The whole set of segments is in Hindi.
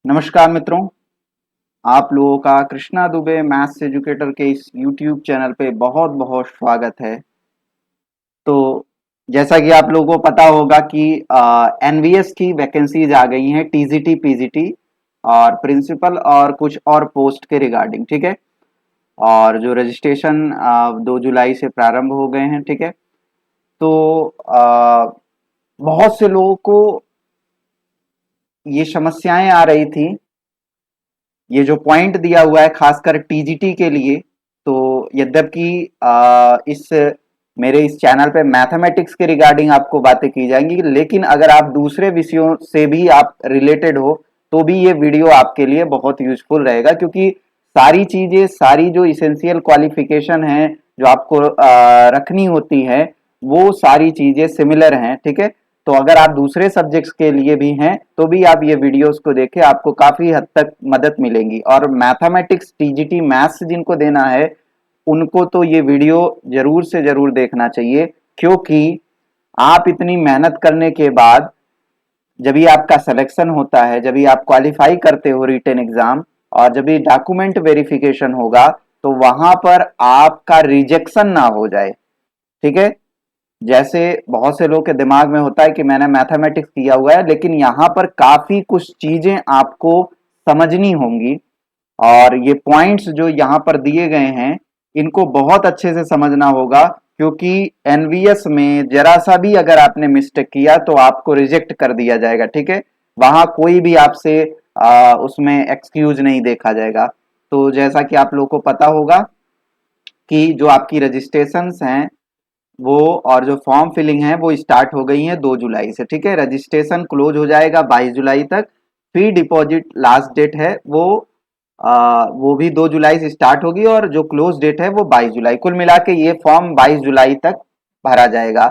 नमस्कार मित्रों, आप लोगों का कृष्णा दुबे मैथ्स एजुकेटर के इस YouTube चैनल पे बहुत बहुत स्वागत है। तो जैसा कि आप लोगों को पता होगा कि एनवीएस की वैकेंसीज आ गई हैं टीजीटी पीजीटी और प्रिंसिपल और कुछ और पोस्ट के रिगार्डिंग, ठीक है। और जो रजिस्ट्रेशन 2 जुलाई से प्रारंभ हो गए हैं, ठीक है। तो बहुत से लोगों को ये समस्याएं आ रही थी, ये जो पॉइंट दिया हुआ है खासकर टीजीटी के लिए। तो यद्यपि इस मेरे इस चैनल पे मैथमेटिक्स के रिगार्डिंग आपको बातें की जाएंगी, लेकिन अगर आप दूसरे विषयों से भी आप रिलेटेड हो तो भी ये वीडियो आपके लिए बहुत यूजफुल रहेगा, क्योंकि सारी चीजें, सारी जो इसेंशियल क्वालिफिकेशन है जो आपको रखनी होती है, वो सारी चीजें सिमिलर हैं, ठीक है। तो अगर आप दूसरे सब्जेक्ट्स के लिए भी हैं तो भी आप ये वीडियोस को देखें, आपको काफी हद तक मदद मिलेगी। और मैथमेटिक्स टीजीटी मैथ्स जिनको देना है उनको तो ये वीडियो जरूर से जरूर देखना चाहिए, क्योंकि आप इतनी मेहनत करने के बाद जब भी आपका सिलेक्शन होता है, जब भी आप क्वालिफाई करते हो रिटन एग्जाम, और जब भी डॉक्यूमेंट वेरिफिकेशन होगा, तो वहां पर आपका रिजेक्शन ना हो जाए, ठीक है। जैसे बहुत से लोग के दिमाग में होता है कि मैंने मैथमेटिक्स किया हुआ है, लेकिन यहाँ पर काफी कुछ चीजें आपको समझनी होंगी, और ये पॉइंट्स जो यहाँ पर दिए गए हैं इनको बहुत अच्छे से समझना होगा, क्योंकि एनवीएस में जरा सा भी अगर आपने मिस्टेक किया तो आपको रिजेक्ट कर दिया जाएगा, ठीक है। वहां कोई भी आपसे उसमें एक्सक्यूज नहीं देखा जाएगा। तो जैसा कि आप लोग को पता होगा कि जो आपकी रजिस्ट्रेशंस हैं वो, और जो फॉर्म फिलिंग है वो स्टार्ट हो गई है 2 जुलाई से, ठीक है। रजिस्ट्रेशन क्लोज हो जाएगा 22 जुलाई तक। फी डिपॉजिट लास्ट डेट है वो भी 2 जुलाई से स्टार्ट होगी, और जो क्लोज डेट है वो 22 जुलाई। कुल मिला के ये फॉर्म 22 जुलाई तक भरा जाएगा।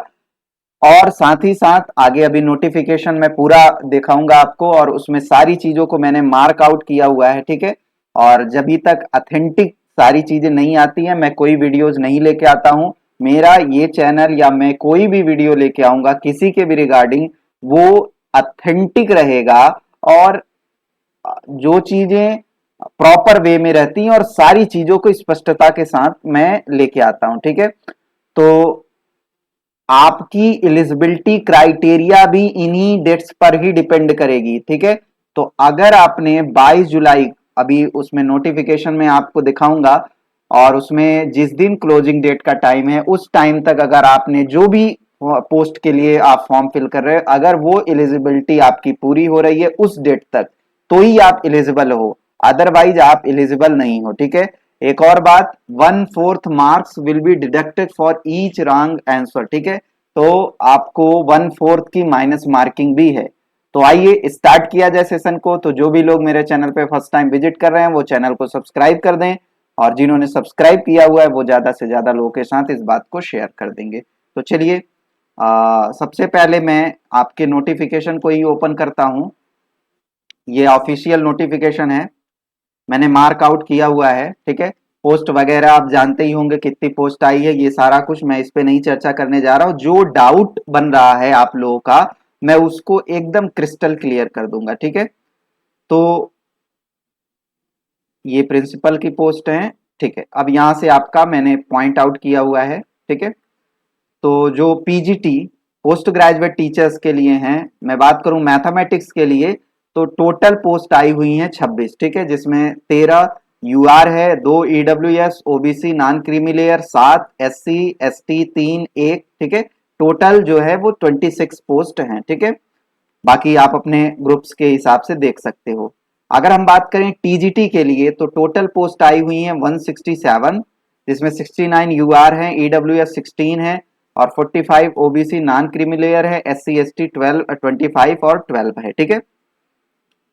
और साथ ही साथ आगे अभी नोटिफिकेशन मैं पूरा दिखाऊंगा आपको, और उसमें सारी चीजों को मैंने मार्क आउट किया हुआ है, ठीक है। और जब तक अथेंटिक सारी चीजें नहीं आती हैं, मैं कोई वीडियोज नहीं लेके आता हूं। मेरा ये चैनल या मैं कोई भी वीडियो लेके आऊंगा किसी के भी रिगार्डिंग, वो अथेंटिक रहेगा, और जो चीजें प्रॉपर वे में रहती हैं और सारी चीजों को स्पष्टता के साथ मैं लेके आता हूं, ठीक है। तो आपकी एलिजिबिलिटी क्राइटेरिया भी इन्हीं डेट्स पर ही डिपेंड करेगी, ठीक है। तो अगर आपने 22 जुलाई, अभी उसमें नोटिफिकेशन में आपको दिखाऊंगा, और उसमें जिस दिन क्लोजिंग डेट का टाइम है उस टाइम तक अगर आपने जो भी पोस्ट के लिए आप फॉर्म फिल कर रहे हो, अगर वो एलिजिबिलिटी आपकी पूरी हो रही है उस डेट तक, तो ही आप एलिजिबल हो, अदरवाइज आप एलिजिबल नहीं हो, ठीक है। एक और बात, 1/4 marks will be deducted for each wrong answer, ठीक है। तो आपको 1/4 की माइनस मार्किंग भी है। तो आइए स्टार्ट किया जाए सेशन को। तो जो भी लोग मेरे चैनल पे फर्स्ट टाइम विजिट कर रहे हैं वो चैनल को सब्सक्राइब कर दें, और जिन्होंने सब्सक्राइब किया हुआ है वो ज्यादा से ज्यादा लोगों के साथ इस बात को शेयर कर देंगे। तो चलिए, सबसे पहले मैं आपके नोटिफिकेशन को ही ओपन करता हूं। ये ऑफिशियल नोटिफिकेशन है, मैंने मार्क आउट किया हुआ है, ठीक है। पोस्ट वगैरह आप जानते ही होंगे कितनी पोस्ट आई है, ये सारा कुछ मैं इस पे नहीं चर्चा करने जा रहा हूं। जो डाउट बन रहा है आप लोगों का, मैं उसको एकदम क्रिस्टल क्लियर कर दूंगा, ठीक है। तो ये प्रिंसिपल की पोस्ट है, ठीक है। अब यहां से आपका मैंने पॉइंट आउट किया हुआ है, ठीक है। तो जो पीजीटी पोस्ट ग्रेजुएट टीचर्स के लिए हैं, मैं बात करूं मैथमेटिक्स के लिए, तो टोटल पोस्ट आई हुई हैं 26, ठीक है। जिसमें 13 यूआर है, 2 EWS OBC non creamy layer, 7 SC ST, 3 1, ठीक है। टोटल जो है वो 26 पोस्ट हैं, ठीक है। बाकी आप अपने ग्रुप्स के हिसाब से देख सकते हो। अगर हम बात करें टीजीटी के लिए, तो टोटल पोस्ट आई हुई है 167, जिसमें 69 यूआर है, ईडब्ल्यूएस 16 है, और 45 ओबीसी नॉन क्रीमी लेयर है, एससी एसटी 12 25 और 12 है, ठीक है।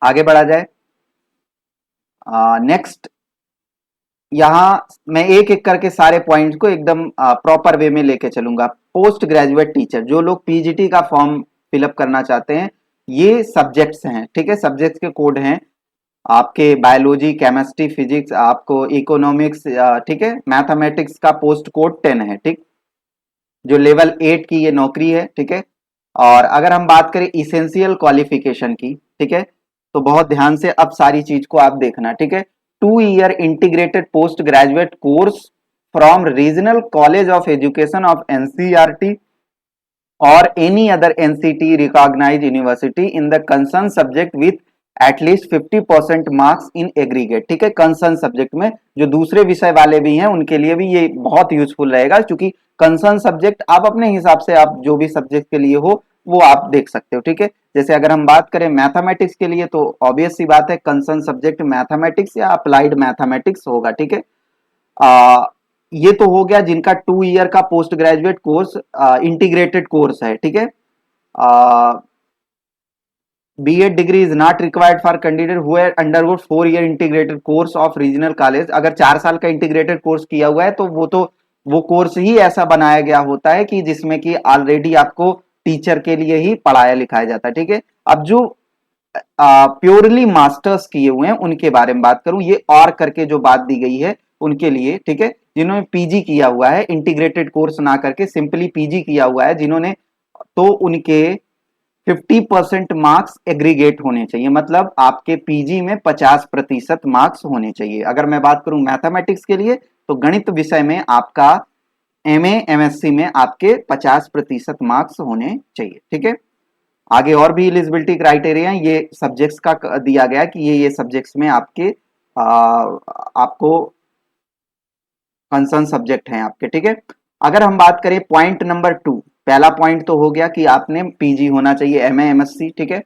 आगे बढ़ा जाए। नेक्स्ट, यहां मैं एक एक करके सारे पॉइंट्स को एकदम प्रॉपर वे में लेके चलूंगा। पोस्ट ग्रेजुएट टीचर, जो लोग पीजीटी का फॉर्म फिलअप करना चाहते हैं, ये सब्जेक्ट्स हैं, ठीक है। सब्जेक्ट्स के कोड हैं आपके बायोलॉजी, केमिस्ट्री, फिजिक्स, आपको इकोनॉमिक्स, ठीक है। मैथमेटिक्स का पोस्ट कोड 10 है, ठीक। जो लेवल 8 की ये नौकरी है, ठीक है। और अगर हम बात करें इसेंशियल क्वालिफिकेशन की, ठीक है, तो बहुत ध्यान से अब सारी चीज को आप देखना, ठीक है। 2 year integrated post graduate course from regional college of education of NCERT or any other NCT recognized university in the concerned subject with at least 50% marks in aggregate, ठीक है। कंसर्न सब्जेक्ट में जो दूसरे विषय वाले भी हैं उनके लिए भी ये बहुत यूजफुल रहेगा, क्योंकि कंसर्न सब्जेक्ट आप अपने हिसाब से आप जो भी सब्जेक्ट के लिए हो वो आप देख सकते हो, ठीक है। जैसे अगर हम बात करें मैथमेटिक्स के लिए तो ऑब्वियस सी बात है कंसर्न सब्जेक्ट मैथमेटिक्स या अप्लाइड मैथमेटिक्स होगा, ठीक है। ये तो हो गया जिनका 2 ईयर का post graduate course integrated course है, ठीक है। B.Ed degree is not required for candidate who have undergone 4 year integrated course of regional college. अगर 4 साल का इंटीग्रेटेड कोर्स किया हुआ है तो वो कोर्स ही ऐसा बनाया गया होता है कि जिसमें कि ऑलरेडी आपको टीचर के लिए ही पढ़ाया लिखाया जाता है, ठीक है। अब जो प्योरली मास्टर्स किए हुए हैं उनके बारे में बात करूं, ये और करके जो बात दी गई है उनके लिए, ठीक है। जिन्होंने पीजी किया हुआ है, इंटीग्रेटेड कोर्स ना करके सिंपली पीजी किया हुआ है जिन्होंने, तो उनके 50% मार्क्स एग्रीगेट होने चाहिए, मतलब आपके पीजी में 50% मार्क्स होने चाहिए। अगर मैं बात करूं मैथमेटिक्स के लिए तो गणित विषय में आपका एमए एमएससी में आपके 50% मार्क्स होने चाहिए, ठीक है। आगे और भी एलिजिबिलिटी क्राइटेरिया ये सब्जेक्ट्स का दिया गया कि ये सब्जेक्ट्स में आपके आपको कंसर्न सब्जेक्ट हैं आपके, ठीक है। अगर हम बात करें पॉइंट नंबर 2, पहला पॉइंट तो हो गया कि आपने पीजी होना चाहिए, एमए एमएससी, ठीक है।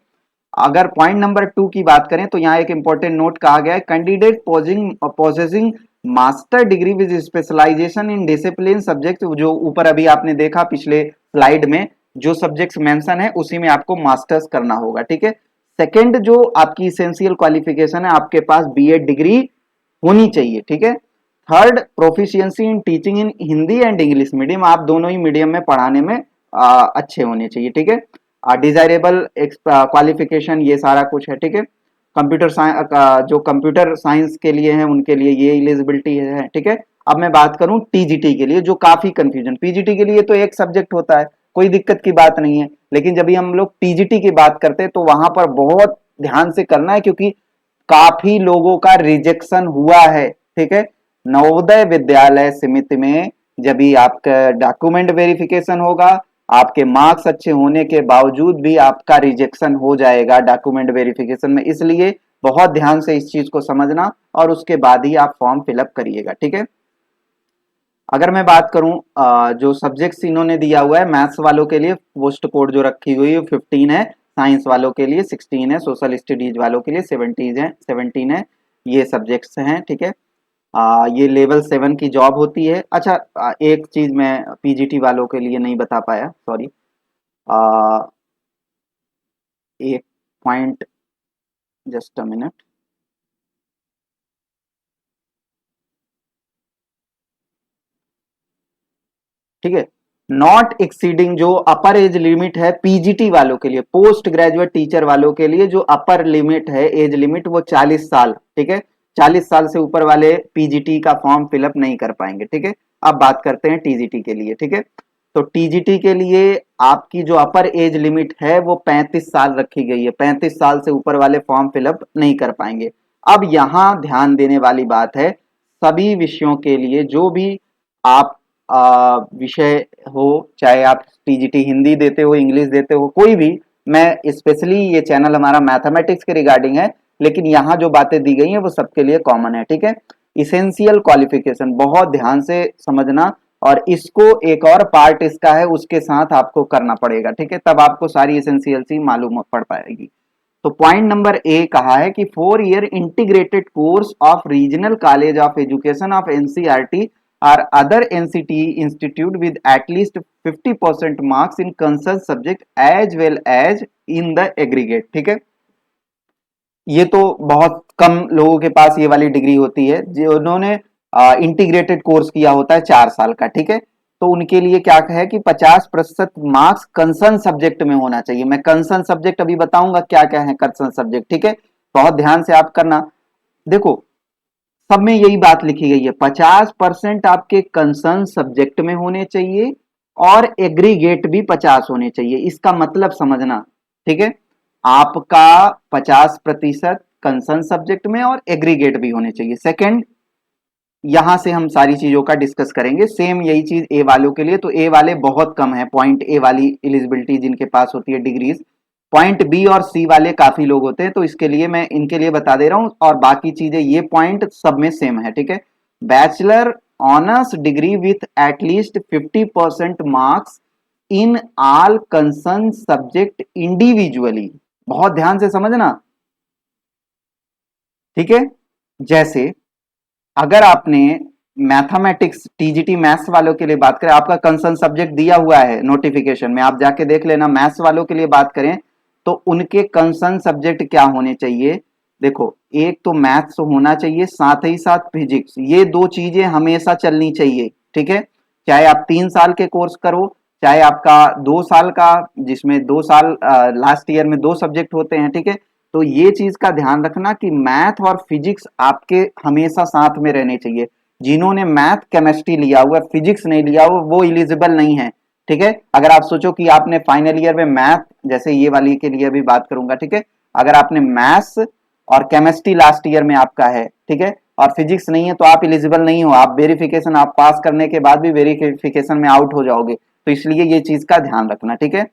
अगर पॉइंट नंबर 2 की बात करें तो यहाँ एक इंपॉर्टेंट नोट कहा गया है, candidate possessing master degree with specialization in discipline subject, जो ऊपर अभी आपने देखा पिछले स्लाइड में जो सब्जेक्ट्स मेंशन है उसी में आपको मास्टर्स करना होगा, ठीक है। सेकंड जो आपकी इसेंशियल क्वालिफिकेशन है, आपके पास बीएड डिग्री होनी चाहिए, ठीक है। Third, proficiency in teaching in Hindi and English medium, आप दोनों ही मीडियम में पढ़ाने में अच्छे होने चाहिए, ठीक है। डिजायरेबल क्वालिफिकेशन ये सारा कुछ है, ठीक है। कंप्यूटर साइंस, जो कंप्यूटर साइंस के लिए है उनके लिए ये एलिजिबिलिटी है, ठीक है। अब मैं बात करूं टीजीटी के लिए, जो काफी कंफ्यूजन, पीजीटी के लिए तो एक सब्जेक्ट होता है, कोई दिक्कत की बात नहीं है, लेकिन जब हम लोग टीजीटी की बात करते हैं तो वहां पर बहुत ध्यान से करना है, क्योंकि काफी लोगों का रिजेक्शन हुआ है, ठीक है। नवोदय विद्यालय समिति में जब भी आपका डॉक्यूमेंट वेरिफिकेशन होगा, आपके मार्क्स अच्छे होने के बावजूद भी आपका रिजेक्शन हो जाएगा डॉक्यूमेंट वेरिफिकेशन में, इसलिए बहुत ध्यान से इस चीज को समझना और उसके बाद ही आप फॉर्म फिलअप करिएगा, ठीक है। अगर मैं बात करूं जो सब्जेक्ट्स इन्होंने दिया हुआ है, मैथ्स वालों के लिए पोस्ट कोड जो रखी हुई है 15 है, साइंस वालों के लिए 16 है, सोशल स्टडीज वालों के लिए 17 है, ये सब्जेक्ट्स हैं, ठीक है। ये लेवल 7 की जॉब होती है। अच्छा, एक चीज मैं पीजीटी वालों के लिए नहीं बता पाया, सॉरी। एक पॉइंट, जस्ट अ मिनट। ठीक है, नॉट एक्सीडिंग जो अपर एज लिमिट है पीजीटी वालों के लिए, पोस्ट ग्रेजुएट टीचर वालों के लिए जो अपर लिमिट है, एज लिमिट, वो 40 साल, ठीक है। 40 साल से ऊपर वाले पीजीटी का फॉर्म फिलअप नहीं कर पाएंगे, ठीक है। अब बात करते हैं टीजीटी के लिए, ठीक है। तो टीजीटी के लिए आपकी जो अपर एज लिमिट है वो 35 साल रखी गई है, 35 साल से ऊपर वाले फॉर्म फिलअप नहीं कर पाएंगे। अब यहां ध्यान देने वाली बात है, सभी विषयों के लिए जो भी आप विषय हो, चाहे आप टीजीटी हिंदी देते हो, इंग्लिश देते हो, कोई भी, मैं स्पेशली ये चैनल हमारा मैथमेटिक्स के रिगार्डिंग है, लेकिन यहाँ जो बातें दी गई हैं वो सबके लिए कॉमन है, ठीक है। इसेंशियल क्वालिफिकेशन बहुत ध्यान से समझना, और इसको एक और पार्ट इसका है उसके साथ आपको करना पड़ेगा, ठीक है, तब आपको सारी इसेंशियल सी मालूम पड़ पाएगी। तो पॉइंट नंबर ए कहा है कि 4 year integrated course of regional college of education of NCERT or other NCTE institute with at least 50% marks in concerned subject as well as in the aggregate, ठीक है। ये तो बहुत कम लोगों के पास ये वाली डिग्री होती है जिन्होंने इंटीग्रेटेड कोर्स किया होता है 4 साल का, ठीक है। तो उनके लिए क्या है कि 50% मार्क्स कंसर्न सब्जेक्ट में होना चाहिए। मैं कंसर्न सब्जेक्ट अभी बताऊंगा क्या क्या है कंसर्न सब्जेक्ट, ठीक है। बहुत ध्यान से आप करना। देखो, सब में यही बात लिखी गई है, 50% आपके कंसर्न सब्जेक्ट में होने चाहिए और एग्रीगेट भी 50 होने चाहिए, इसका मतलब समझना, ठीक है। आपका 50% कंसर्न सब्जेक्ट में और एग्रीगेट भी होने चाहिए। सेकंड, यहां से हम सारी चीजों का डिस्कस करेंगे। सेम यही चीज ए वालों के लिए, तो ए वाले बहुत कम है, पॉइंट ए वाली एलिजिबिलिटी जिनके पास होती है डिग्रीज। पॉइंट बी और सी वाले काफी लोग होते हैं, तो इसके लिए मैं इनके लिए बता दे रहा हूं, और बाकी चीजें ये पॉइंट सब में सेम है, ठीक है। Bachelor honours degree with at least 50% marks in all concern subject individually, बहुत ध्यान से समझना, ठीक है। जैसे अगर आपने मैथमेटिक्स टीजीटी मैथ्स वालों के लिए बात करें, आपका कंसर्न सब्जेक्ट दिया हुआ है नोटिफिकेशन में, आप जाके देख लेना। मैथ्स वालों के लिए बात करें तो उनके कंसर्न सब्जेक्ट क्या होने चाहिए, देखो, एक तो मैथ्स होना चाहिए, साथ ही साथ फिजिक्स, ये दो चीजें हमेशा चलनी चाहिए, ठीक है। चाहे आप 3 साल के कोर्स करो, चाहे आपका 2 साल का, जिसमें 2 साल लास्ट ईयर में 2 सब्जेक्ट होते हैं, ठीक है। तो ये चीज का ध्यान रखना कि मैथ और फिजिक्स आपके हमेशा साथ में रहने चाहिए। जिन्होंने मैथ केमिस्ट्री लिया हुआ, फिजिक्स नहीं लिया हुआ, वो इलिजिबल नहीं है, ठीक है। अगर आप सोचो कि आपने फाइनल ईयर में मैथ, जैसे ये वाली के लिए भी बात करूंगा, ठीक है, अगर आपने मैथ्स और केमिस्ट्री लास्ट ईयर में आपका है, ठीक है, और फिजिक्स नहीं है, तो आप इलिजिबल नहीं हो, आप वेरिफिकेशन, आप पास करने के बाद भी वेरिफिकेशन में आउट हो जाओगे। तो इसलिए ये चीज का ध्यान रखना, ठीक है।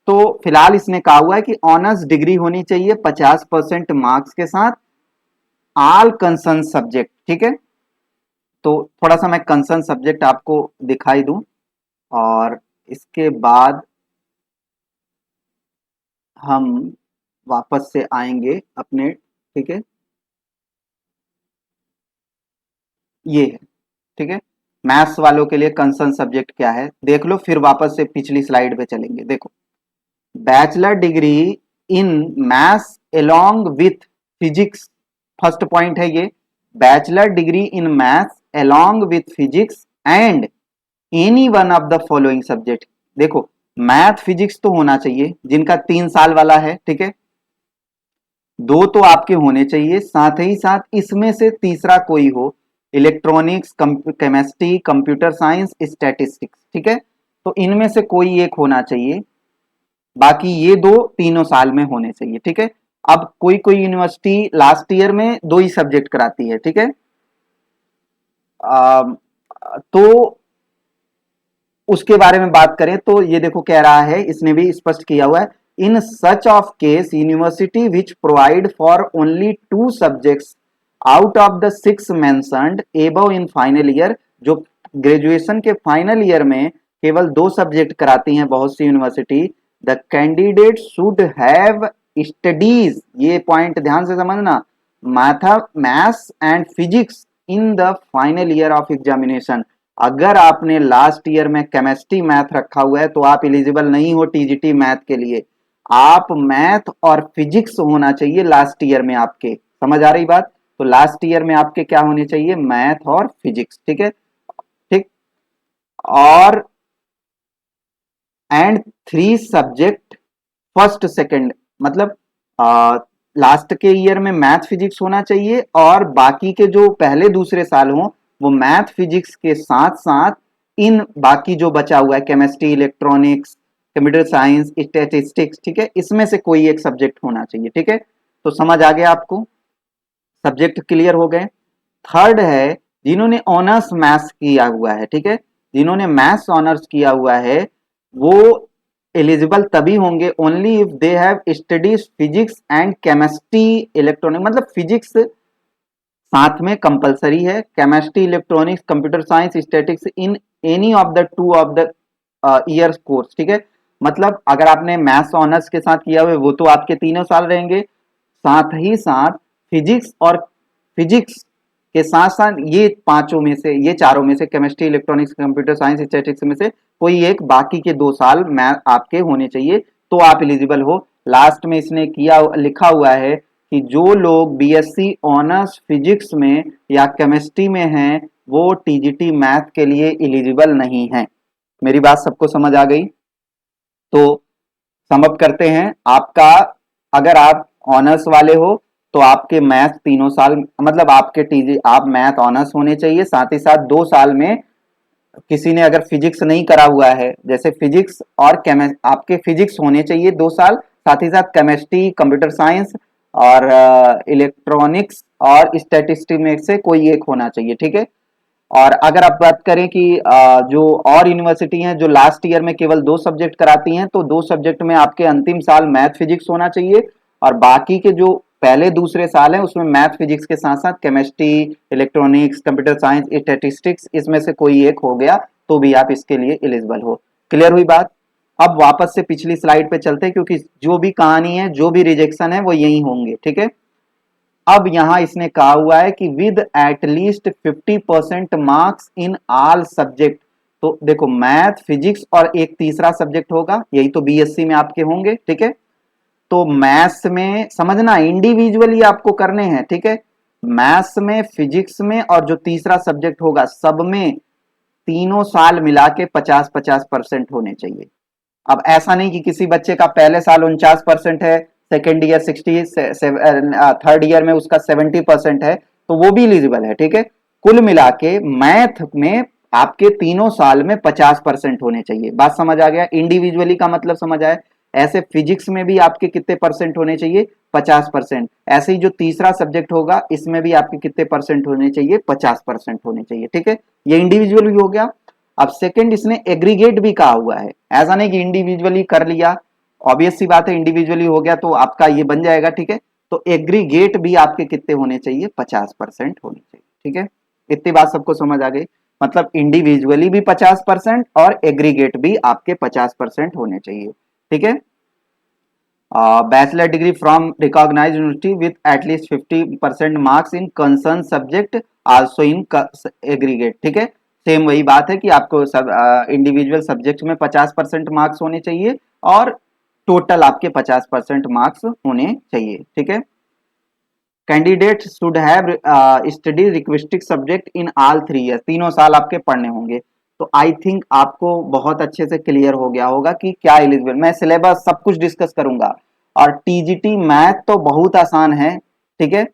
तो फिलहाल इसने कहा हुआ है कि ऑनर्स डिग्री होनी चाहिए 50% मार्क्स के साथ, ऑल कंसर्न सब्जेक्ट, ठीक है। तो थोड़ा सा मैं कंसर्न सब्जेक्ट आपको दिखाई दूं, और इसके बाद हम वापस से आएंगे अपने, ठीक है, ये है, ठीक है। मैथ्स वालों के लिए कंसर्न सब्जेक्ट क्या है देख लो, फिर वापस से पिछली स्लाइड पे चलेंगे। देखो, bachelor degree in maths along with physics, first point है ये, bachelor degree in maths along with physics and any one of the following subject. देखो, मैथ फिजिक्स तो होना चाहिए, जिनका 3 साल वाला है, ठीक है, दो तो आपके होने चाहिए, साथ ही साथ इसमें से तीसरा कोई हो, electronics, chemistry, computer science, statistics, ठीक है। तो इनमें से कोई एक होना चाहिए, बाकी ये दो तीनों साल में होने चाहिए, ठीक है। अब कोई कोई यूनिवर्सिटी लास्ट ईयर में 2 ही सब्जेक्ट कराती है, ठीक है। तो उसके बारे में बात करें तो ये देखो कह रहा है, इसने भी स्पष्ट किया हुआ है, in such of case university which provide for only 2 subjects out of the 6 mentioned above in final year, जो ग्रेजुएशन के फाइनल ईयर में केवल 2 सब्जेक्ट कराती हैं बहुत सी university, the candidate should have studies, ये पॉइंट ध्यान से समझना, maths and physics in the final year of examination. अगर आपने लास्ट ईयर में केमिस्ट्री मैथ रखा हुआ है तो आप एलिजिबल नहीं हो टीजीटी मैथ के लिए, आप मैथ और फिजिक्स होना चाहिए लास्ट ईयर में आपके, समझ आ रही बात। तो लास्ट ईयर में आपके क्या होने चाहिए, मैथ और फिजिक्स, ठीक है, ठीक। और एंड 3 सब्जेक्ट फर्स्ट सेकंड, मतलब लास्ट के ईयर में मैथ फिजिक्स होना चाहिए, और बाकी के जो पहले दूसरे साल हो वो मैथ फिजिक्स के साथ साथ इन बाकी जो बचा हुआ है, chemistry, electronics, computer science, statistics, ठीक है, इसमें से कोई एक सब्जेक्ट होना चाहिए, ठीक है। तो समझ आ गया आपको, सब्जेक्ट क्लियर हो गए। थर्ड है, जिन्होंने ऑनर्स मैथ्स किया हुआ है, ठीक है, जिन्होंने मैथ्स ऑनर्स किया हुआ है वो एलिजिबल तभी होंगे only if they have studies physics and chemistry, electronic, मतलब फिजिक्स साथ में कंपलसरी है, chemistry, electronics, computer science, statics in any of the 2 years course, ठीक है। मतलब अगर आपने मैथ्स ऑनर्स के साथ किया हुआ वो तो आपके तीनों साल रहेंगे, साथ ही साथ फिजिक्स और फिजिक्स के साथ साथ ये पांचों में से, ये चारों में से, chemistry, electronics, computer science, statistics में से कोई एक बाकी के 2 साल मैथ आपके होने चाहिए, तो आप एलिजिबल हो। लास्ट में इसने किया लिखा हुआ है कि जो लोग बीएससी ऑनर्स फिजिक्स में या केमिस्ट्री में हैं वो टीजीटी मैथ के लिए एलिजिबल नहीं है। मेरी बात सबको समझ आ गई। तो समअप करते हैं, आपका अगर आप ऑनर्स वाले हो तो आपके मैथ तीनों साल, मतलब आपके टीजी आप मैथ ऑनर्स होने चाहिए, साथ ही साथ 2 साल में किसी ने अगर फिजिक्स नहीं करा हुआ है, जैसे फिजिक्स और केमिस्ट्री, आपके फिजिक्स होने चाहिए 2 साल, साथ ही साथ केमिस्ट्री, कंप्यूटर साइंस और इलेक्ट्रॉनिक्स और स्टैटिस्टिक्स में से कोई एक होना चाहिए, ठीक है। और अगर आप बात करें कि जो और यूनिवर्सिटी हैं जो लास्ट ईयर में केवल 2 सब्जेक्ट कराती हैं, तो 2 सब्जेक्ट में आपके अंतिम साल मैथ फिजिक्स होना चाहिए, और बाकी के जो पहले दूसरे साल हैं उसमें मैथ फिजिक्स के साथ साथ chemistry, electronics, computer science, statistics इसमें से कोई एक हो गया तो भी आप इसके लिए एलिजिबल हो। क्लियर हुई बात। अब वापस से पिछली स्लाइड पे चलते हैं, क्योंकि जो भी कहानी है, जो भी रिजेक्शन है, वो यही होंगे, ठीक है। अब यहां इसने कहा हुआ है कि with at least 50% marks in all subject. तो देखो मैथ, फिजिक्स और एक तीसरा सब्जेक्ट होगा, यही तो बीएससी में आपके होंगे, ठीक है। तो मैथ्स में समझना इंडिविजुअली आपको करने हैं, ठीक है। मैथ्स में, फिजिक्स में और जो तीसरा सब्जेक्ट होगा सब में तीनों साल मिला के 50-50% होने चाहिए। अब ऐसा नहीं कि किसी बच्चे का पहले साल 49% है, सेकेंड ईयर 60, थर्ड ईयर में उसका 70% है, तो वो भी एलिजिबल है, ठीक है। कुल मिला के मैथ में आपके तीनों साल में 50% होने चाहिए। बात समझ आ गया। इंडिविजुअली का मतलब समझ आया। ऐसे फिजिक्स में भी आपके कितने परसेंट होने चाहिए? 50%। ऐसे ही जो तीसरा सब्जेक्ट होगा इसमें भी आपके कितने परसेंट होने चाहिए? 50% होने चाहिए, ठीक है। ये इंडिविजुअल भी हो गया। अब सेकंड इसने एग्रीगेट भी कहा हुआ है, ऐसा नहीं कि इंडिविजुअली कर लिया, ऑब्वियस सी बात है इंडिविजुअली हो गया तो आपका ये बन जाएगा, ठीक है। तो एग्रीगेट भी आपके कितने होने चाहिए? 50% होने चाहिए, ठीक है। इतनी बात सबको समझ आ गई। मतलब इंडिविजुअली भी 50% और एग्रीगेट भी आपके 50% होने चाहिए, ठीक है। Bachelor degree from recognized university with at least 50% marks in concern subject also in aggregate, ठीक है। सेम वही बात है कि आपको सब इंडिविजुअल सब्जेक्ट में 50% मार्क्स होने चाहिए और टोटल आपके 50% मार्क्स होने चाहिए, ठीक है। Candidate should have study requisite subject in all 3 year, तीनों साल आपके पढ़ने होंगे। तो आई थिंक आपको बहुत अच्छे से क्लियर हो गया होगा कि क्या एलिजिबल। मैं सिलेबस सब कुछ डिस्कस करूंगा। और टीजीटी मैथ तो बहुत आसान है, ठीक है।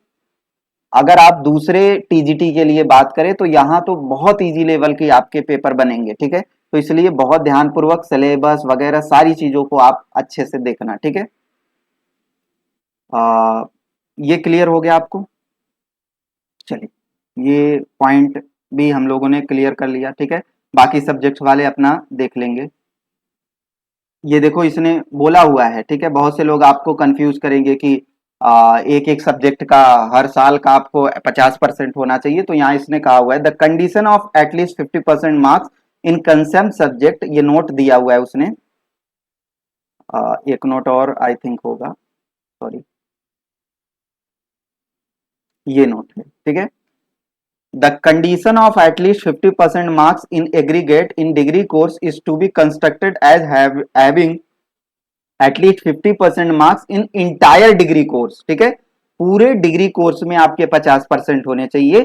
अगर आप दूसरे टीजीटी के लिए बात करें तो यहाँ तो बहुत इजी लेवल के आपके पेपर बनेंगे, ठीक है। तो इसलिए बहुत ध्यानपूर्वक सिलेबस वगैरह सारी चीजों को आप अच्छे से देखना, ठीक है। ये क्लियर हो गया आपको? चलिए ये पॉइंट भी हम लोगों ने क्लियर कर लिया, ठीक है। बाकी सब्जेक्ट वाले अपना देख लेंगे। ये देखो इसने बोला हुआ है, ठीक है। बहुत से लोग आपको कंफ्यूज करेंगे कि एक एक सब्जेक्ट का हर साल का आपको 50% होना चाहिए। तो यहाँ इसने कहा हुआ है the condition of at least 50% marks in concept subject, ये नोट दिया हुआ है उसने। एक नोट और आई थिंक होगा, सॉरी, ये नोट है, ठीक है। The condition of at least 50% marks in aggregate in degree course is to be constructed as having at least 50% marks in entire degree course, ठीक है। पूरे डिग्री कोर्स में आपके 50% होने चाहिए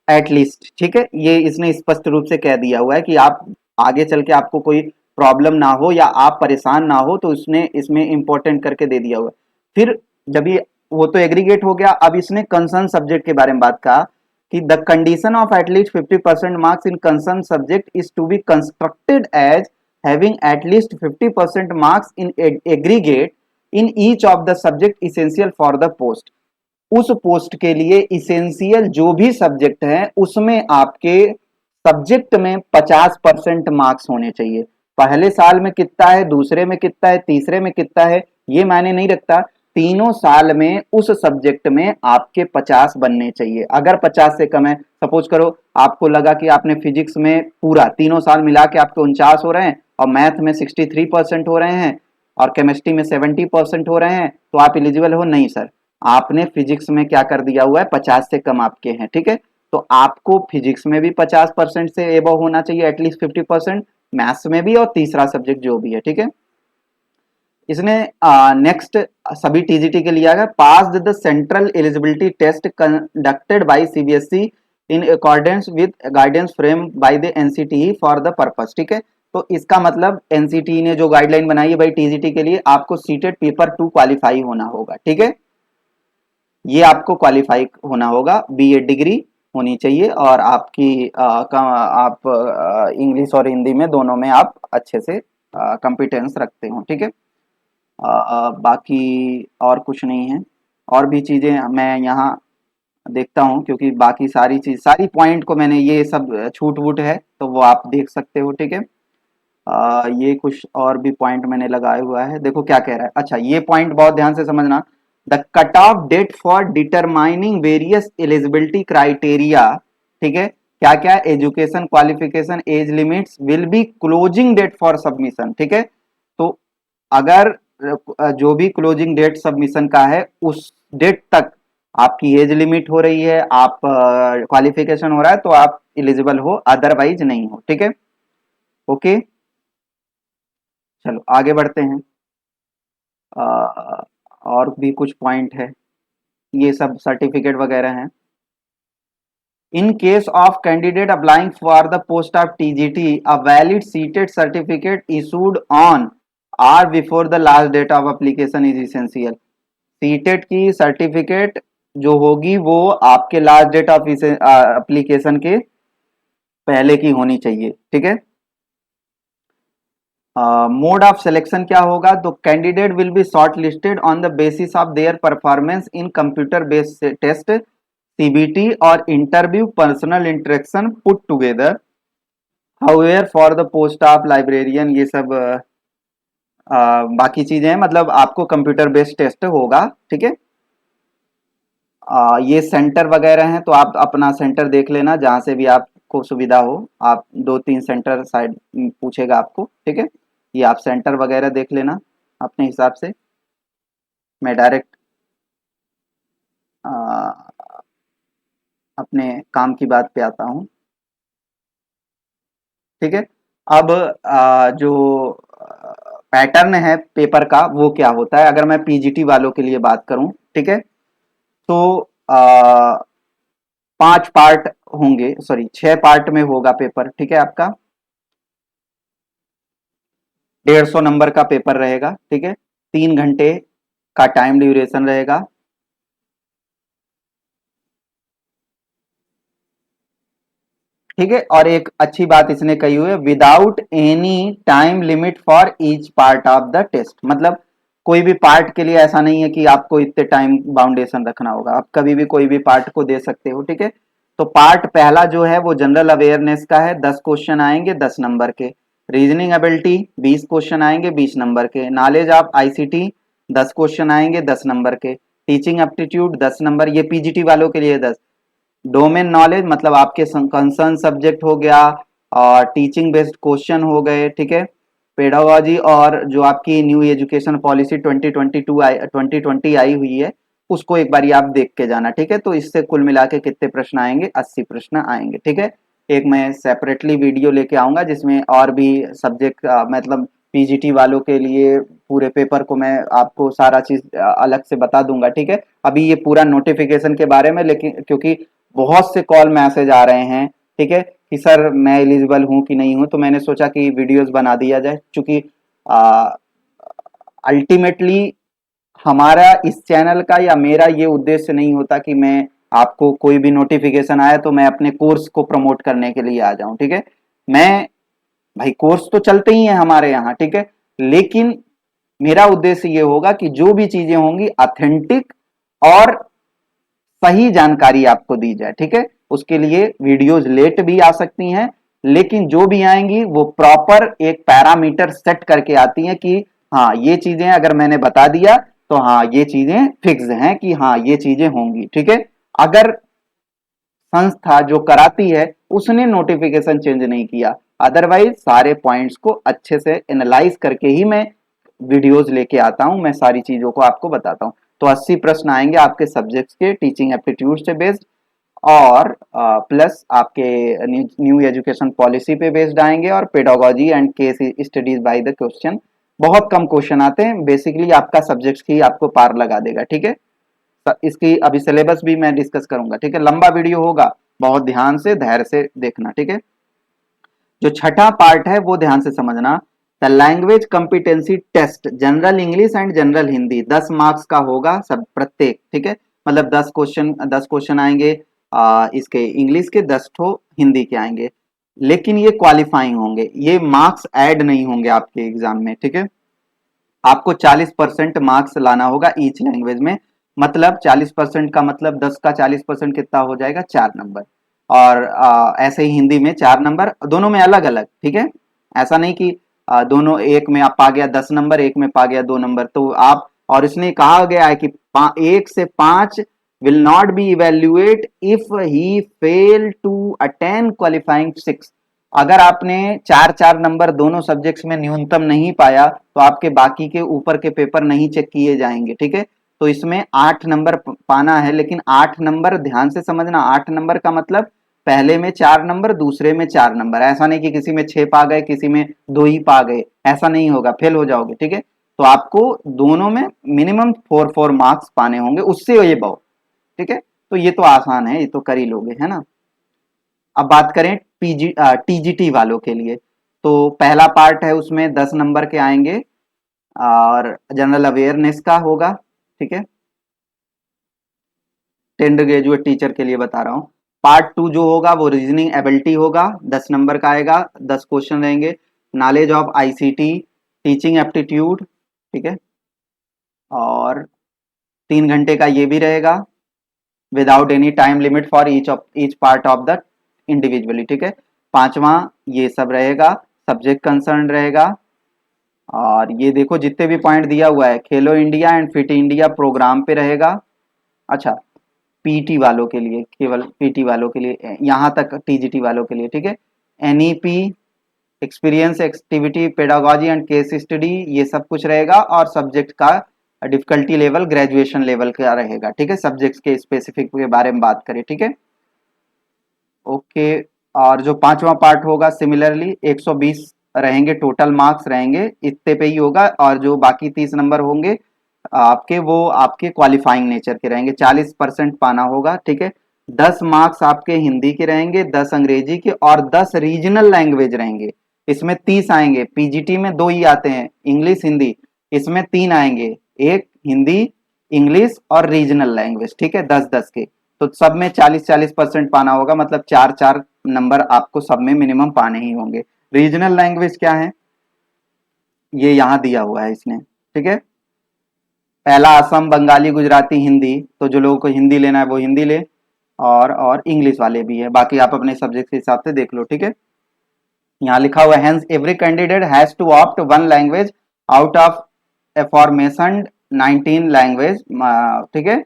एटलीस्ट, ठीक है। ये इसने स्पष्ट रूप से कह दिया हुआ है कि आप आगे चल के आपको कोई प्रॉब्लम ना हो या आप परेशान ना हो, तो उसने इसमें इंपॉर्टेंट करके दे दिया हुआ है। फिर जब ये, वो तो एग्रीगेट हो गया, अब इसने कंसर्न सब्जेक्ट के बारे में बात कहा कि the condition of at least 50% marks in concern subject is to be constructed as having at least 50% marks in aggregate in each of the subject essential for the post। उस पोस्ट के लिए इसेंशियल जो भी सब्जेक्ट है उसमें आपके सब्जेक्ट में 50% मार्क्स होने चाहिए। पहले साल में कितना है, दूसरे में कितना है, तीसरे में कितना है, ये मायने नहीं रखता। तीनों साल में उस सब्जेक्ट में आपके 50 बनने चाहिए। अगर 50 से कम है, सपोज करो आपको लगा कि आपने फिजिक्स में पूरा तीनों साल मिला के आपके 49 हो रहे हैं और मैथ में 63% हो रहे हैं और केमिस्ट्री में 70% हो रहे हैं, तो आप एलिजिबल हो? नहीं सर, आपने फिजिक्स में क्या कर दिया हुआ है, 50 से कम आपके हैं, ठीक है। तो आपको फिजिक्स में भी 50% से एबव होना चाहिए, एटलीस्ट 50%, मैथ्स में भी और तीसरा सब्जेक्ट जो भी है, ठीक है। इसने नेक्स्ट सभी टीजीटी के लिए आएगा, pass the central eligibility test conducted by CBSE in accordance with guidance frame by the NCTE for the purpose, ठीक है। तो इसका मतलब एनसीटीई ने जो गाइडलाइन बनाई है भाई टीजीटी के लिए, आपको सीटेट पेपर 2 क्वालिफाई होना होगा, ठीक है। ये आपको क्वालिफाई होना होगा, बीए डिग्री होनी चाहिए और आपकी आप इंग्लिश और हिंदी में दोनों में आप अच्छे से कॉम्पिटेंस रखते हो, ठीक है। बाकी और कुछ नहीं है। और भी चीजें मैं यहाँ देखता हूँ, क्योंकि बाकी सारी चीज, सारी पॉइंट को मैंने, ये सब छूट वूट है तो वो आप देख सकते हो, ठीक है। ये कुछ और भी पॉइंट मैंने लगाया हुआ है, देखो क्या कह रहा है। अच्छा, ये पॉइंट बहुत ध्यान से समझना। The cut off date for determining various eligibility criteria, ठीक है, क्या क्या, education, qualification, age limits will be closing date for submission, ठीक है। तो अगर जो भी क्लोजिंग डेट सबमिशन का है उस डेट तक आपकी एज लिमिट हो रही है, आप क्वालिफिकेशन हो रहा है, तो आप एलिजिबल हो, अदरवाइज नहीं हो, ठीक है। ओके, चलो आगे बढ़ते हैं। और भी कुछ पॉइंट है, ये सब सर्टिफिकेट वगैरह हैं। In case of candidate applying for the post of TGT, a valid seated certificate issued on or before the last date of application is essential. CTET की सर्टिफिकेट जो होगी वो आपके लास्ट डेट ऑफ एप्लीकेशन के पहले की होनी चाहिए, ठीक है। मोड ऑफ सिलेक्शन क्या होगा, तो candidate will be shortlisted on the basis of their performance in computer based test, CBT और interview personal interaction put together. However for the post of librarian, ये सब बाकी चीजें हैं, मतलब आपको कंप्यूटर बेस्ड टेस्ट होगा, ठीक है। ये सेंटर वगैरह हैं, तो आप अपना सेंटर देख लेना जहां से भी आपको सुविधा हो। आप 2-3 सेंटर साइड पूछेगा आपको, ठीक है। ये आप सेंटर वगैरह देख लेना अपने हिसाब से। मैं डायरेक्ट अपने काम की बात पे आता हूँ, ठीक है। अब जो पैटर्न है पेपर का वो क्या होता है, अगर मैं पीजीटी वालों के लिए बात करूं, ठीक है, तो 5 पार्ट होंगे, सॉरी 6 पार्ट में होगा पेपर, ठीक है। आपका 150 नंबर का पेपर रहेगा, ठीक है। 3 घंटे का टाइम ड्यूरेशन रहेगा, ठीक है। और एक अच्छी बात इसने कही हुई है, without any time limit for each part of the test, मतलब कोई भी पार्ट के लिए ऐसा नहीं है कि आपको इतने टाइम बाउंडेशन रखना होगा, आप कभी भी कोई भी पार्ट को दे सकते हो, ठीक है। तो पार्ट पहला जो है वो जनरल अवेयरनेस का है, 10 क्वेश्चन आएंगे 10 नंबर के। रीजनिंग एबिलिटी 20 क्वेश्चन आएंगे 20 नंबर के। नॉलेज ऑफ आईसीटी 10 क्वेश्चन आएंगे 10 नंबर के। टीचिंग एप्टीट्यूड 10 नंबर, ये पीजीटी वालों के लिए 10। डोमेन नॉलेज मतलब आपके कंसर्न सब्जेक्ट हो गया, और टीचिंग बेस्ड क्वेश्चन हो गए, ठीक है। पेडागोजी और जो आपकी न्यू एजुकेशन पॉलिसी 2020 आई हुई है, उसको एक बार आप देख के जाना, ठीक है। तो इससे कुल मिला के कितने प्रश्न आएंगे, 80 प्रश्न आएंगे, ठीक है। एक मैं सेपरेटली वीडियो लेके आऊंगा जिसमें और भी सब्जेक्ट, मतलब पीजीटी वालों के लिए पूरे पेपर को मैं आपको सारा चीज अलग से बता दूंगा, ठीक है। अभी ये पूरा नोटिफिकेशन के बारे में, लेकिन क्योंकि बहुत से कॉल मैसेज आ रहे हैं, ठीक है, कि सर मैं एलिजिबल हूं कि नहीं हूं, तो मैंने सोचा कि वीडियोस बना दिया जाए, क्योंकि अल्टीमेटली हमारा इस चैनल का या मेरा ये उद्देश्य नहीं होता कि मैं आपको कोई भी नोटिफिकेशन आया तो मैं अपने कोर्स को प्रमोट करने के लिए आ जाऊं, ठीक है। मैं, भाई कोर्स तो चलते ही हैं हमारे यहाँ, ठीक है, लेकिन मेरा उद्देश्य ये होगा कि जो भी चीजें होंगी ऑथेंटिक और सही जानकारी आपको दी जाए, ठीक है। उसके लिए वीडियोस लेट भी आ सकती हैं, लेकिन जो भी आएंगी वो प्रॉपर एक पैरामीटर सेट करके आती हैं कि हाँ ये चीजें अगर मैंने बता दिया तो हाँ ये चीजें फिक्स हैं कि हाँ ये चीजें होंगी, ठीक है। अगर संस्था जो कराती है उसने नोटिफिकेशन चेंज नहीं किया, अदरवाइज सारे पॉइंट्स को अच्छे से एनालाइज करके ही मैं वीडियोस लेके आता हूं, मैं सारी चीजों को आपको बताता हूं। तो 80 प्रश्न आएंगे आपके सब्जेक्ट्स के टीचिंग एप्टीट्यूड से बेस्ड, और प्लस आपके न्यू एजुकेशन पॉलिसी पे बेस्ड आएंगे, और pedagogy and case studies by the question. बहुत कम क्वेश्चन आते हैं, बेसिकली आपका सब्जेक्ट्स की आपको पार लगा देगा, ठीक है। इसकी अभी सिलेबस भी मैं डिस्कस करूंगा, ठीक है। लंबा वीडियो होगा, बहुत ध्यान से धैर्य से देखना, ठीक है। जो छठा पार्ट है वो ध्यान से समझना। The language competency test general English and general Hindi 10 marks का होगा सब प्रत्येक, ठीक है। मतलब 10 क्वेश्चन आएंगे इसके इंग्लिश के, 10 हिंदी के आएंगे, लेकिन ये क्वालिफाइंग होंगे, ये मार्क्स ऐड नहीं होंगे आपके एग्जाम में, ठीक है। आपको 40% मार्क्स लाना होगा ईच लैंग्वेज में। मतलब 40% का मतलब 10 का 40% कितना हो जाएगा, 4 नंबर। और ऐसे ही हिंदी में 4 नंबर, दोनों में अलग अलग, ठीक है। ऐसा नहीं कि दोनों, एक में आप पा गया 10 नंबर, एक में पा गया 2 नंबर, तो आप, और इसने कहा गया है कि 1 से 5 will not be evaluate if he fail to attain qualifying 6। अगर आपने 4 4 नंबर दोनों सब्जेक्ट्स में न्यूनतम नहीं पाया तो आपके बाकी के ऊपर के पेपर नहीं चेक किए जाएंगे, ठीक है। तो इसमें 8 नंबर पाना है, लेकिन 8 नंबर ध्यान से समझना, 8 नंबर का मतलब पहले में 4 नंबर, दूसरे में 4 नंबर। ऐसा नहीं कि किसी में 6 पा गए, किसी में 2 ही पा गए, ऐसा नहीं होगा, फेल हो जाओगे, ठीक है। तो आपको दोनों में मिनिमम 4 4 मार्क्स पाने होंगे, उससे ये बहुत, ठीक है। तो ये तो आसान है, ये तो कर ही लोगे, है ना। अब बात करें टीजीटी वालों के लिए, तो पहला पार्ट है, उसमें 10 नंबर के आएंगे और जनरल अवेयरनेस का होगा, ठीक है। टेंडर ग्रेजुएट टीचर के लिए बता रहा हूँ। पार्ट 2 जो होगा वो रीजनिंग एबिलिटी होगा, 10 नंबर का आएगा, 10 क्वेश्चन रहेंगे। Knowledge of ICT, teaching aptitude, ठीक है। और 3 घंटे का ये भी रहेगा, without any time limit for each part of the individually, ठीक है। पांचवा ये सब रहेगा, सब्जेक्ट कंसर्न रहेगा। और ये देखो जितने भी पॉइंट दिया हुआ है, Khelo India and fit India program पे रहेगा। अच्छा, पीटी वालों के लिए, केवल पीटी वालों के लिए, यहाँ तक टीजीटी वालों के लिए, ठीक है। NEP, experience activity pedagogy and case study, ये सब कुछ रहेगा। और सब्जेक्ट का डिफिकल्टी लेवल ग्रेजुएशन लेवल का रहेगा, ठीक है। सब्जेक्ट्स के स्पेसिफिक के बारे में बात करें, ठीक है, ओके। और जो पांचवा पार्ट होगा सिमिलरली 120 रहेंगे, टोटल मार्क्स रहेंगे, इतने पे ही होगा। और जो बाकी 30 नंबर होंगे आपके, वो आपके क्वालिफाइंग नेचर के रहेंगे, 40% पाना होगा, ठीक है। 10 मार्क्स आपके हिंदी के रहेंगे, 10 अंग्रेजी के, और 10 रीजनल लैंग्वेज रहेंगे। इसमें 30 आएंगे, पीजीटी में 2 ही आते हैं, इंग्लिश हिंदी, इसमें 3 आएंगे, एक हिंदी, इंग्लिश और रीजनल लैंग्वेज, ठीक है, 10 10 के। तो सब में 40 40% पाना होगा, मतलब 4 4 नंबर आपको सब में मिनिमम पाने ही होंगे। रीजनल लैंग्वेज क्या है, ये यहाँ दिया हुआ है इसने, ठीक है। पहला असम, बंगाली, गुजराती, हिंदी, तो जो लोगों को हिंदी लेना है वो हिंदी ले, और इंग्लिश वाले भी है, बाकी आप अपने सब्जेक्ट के हिसाब से देख लो, ठीक है। यहाँ लिखा हुआ है hence every candidate has to opt one language out of aforementioned 19 language, ठीक है।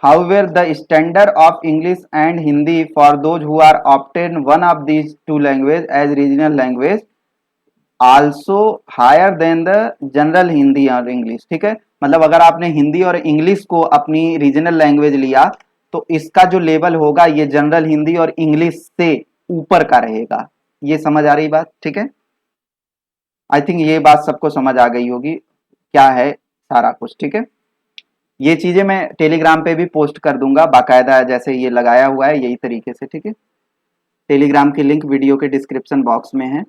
However, the standard of English and Hindi for those who are obtain one of these two languages as regional language also higher than the general Hindi और इंग्लिश, ठीक है। मतलब अगर आपने हिंदी और इंग्लिश को अपनी रीजनल लैंग्वेज लिया तो इसका जो लेवल होगा ये जनरल हिंदी और इंग्लिश से ऊपर का रहेगा। ये समझ आ रही बात, ठीक है। आई थिंक ये बात सबको समझ आ गई होगी, क्या है सारा कुछ, ठीक है। ये चीजें मैं टेलीग्राम पे भी पोस्ट कर दूंगा बाकायदा, जैसे ये लगाया हुआ है यही तरीके से, ठीक है। टेलीग्राम की लिंक वीडियो के डिस्क्रिप्शन बॉक्स में है।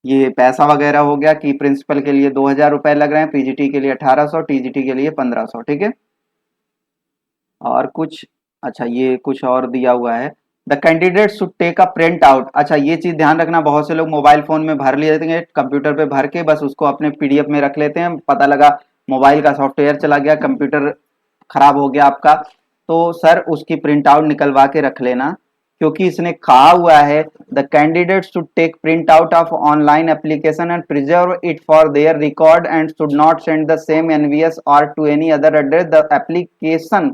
ये पैसा वगैरह हो गया कि प्रिंसिपल के लिए 2000 रुपए लग रहे हैं, पीजीटी के लिए 1800, टीजीटी के लिए 1500, ठीक है। और कुछ, अच्छा ये कुछ और दिया हुआ है, the candidate should take a print out. अच्छा ये चीज ध्यान रखना, बहुत से लोग मोबाइल फोन में भर लेते हैं, कंप्यूटर पे भर के बस उसको अपने पीडीएफ में रख लेते हैं, पता लगा मोबाइल का सॉफ्टवेयर चला गया, कंप्यूटर खराब हो गया आपका, तो सर उसकी प्रिंट आउट निकलवा के रख लेना, क्योंकि इसने कहा हुआ है the candidate should take print out of online application and preserve it for their record and should not send the same NVS or to any other address. The application